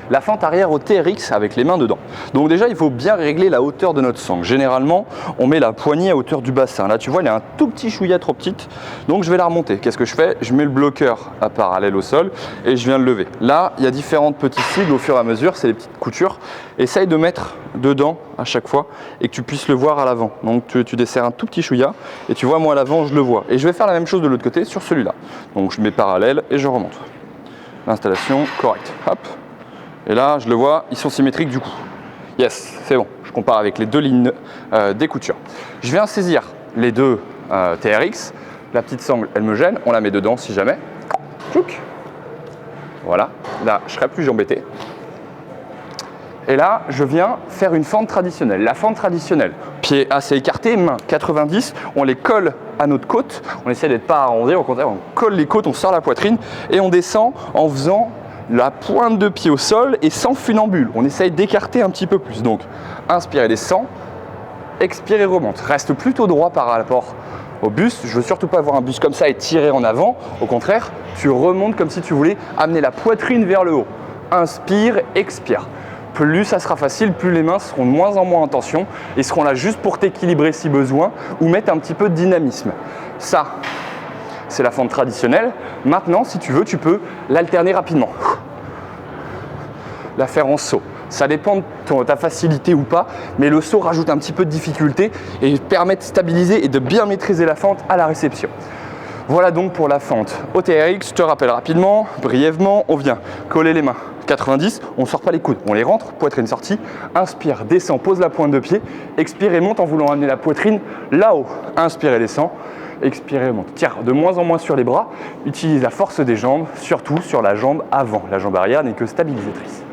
la fente arrière au TRX avec les mains dedans. Donc déjà, il faut bien régler la hauteur de notre sangle. Généralement, on met la poignée à hauteur du bassin. Là, tu vois, elle est un tout petit chouïa trop petite, donc je vais la remonter. Qu'est-ce que je fais? Je mets le bloqueur à parallèle au sol et je viens le lever. Là, il y a différentes petites cibles au fur et à mesure, c'est les petites coutures. Essaye de mettre dedans à chaque fois et que tu puisses le voir à l'avant. Donc tu desserres un tout petit chouïa et tu vois, moi à l'avant, je le vois. Et je vais faire la même chose de l'autre côté sur celui-là. Donc je mets parallèle et je remonte. L'installation correcte. Hop. Et là, je le vois, ils sont symétriques du coup. Yes, c'est bon. Je compare avec les deux lignes des coutures. Je viens saisir les deux TRX. La petite sangle, elle me gêne. On la met dedans si jamais. Tchouk. Voilà. Là, je ne serai plus embêté. Et là, je viens faire une fente traditionnelle. La fente traditionnelle, pied assez écarté, main 90, on les colle à notre côte. On essaie d'être pas arrondi, au contraire, on colle les côtes, on sort la poitrine et on descend en faisant la pointe de pied au sol et sans funambule. On essaye d'écarter un petit peu plus. Donc, inspire et descend, expire et remonte. Reste plutôt droit par rapport au buste. Je veux surtout pas avoir un buste comme ça et tirer en avant. Au contraire, tu remontes comme si tu voulais amener la poitrine vers le haut. Inspire, expire. Plus ça sera facile, plus les mains seront de moins en moins en tension et seront là juste pour t'équilibrer si besoin ou mettre un petit peu de dynamisme. Ça, c'est la fente traditionnelle. Maintenant, si tu veux, tu peux l'alterner rapidement. La faire en saut. Ça dépend de ta facilité ou pas, mais le saut rajoute un petit peu de difficulté et permet de stabiliser et de bien maîtriser la fente à la réception. Voilà donc pour la fente au TRX. Je te rappelle rapidement, brièvement, on vient coller les mains 90, on ne sort pas les coudes, on les rentre, poitrine sortie, inspire, descend, pose la pointe de pied, expire et monte en voulant amener la poitrine là-haut. Inspire et descend, expire et monte. Tire de moins en moins sur les bras, utilise la force des jambes, surtout sur la jambe avant. La jambe arrière n'est que stabilisatrice.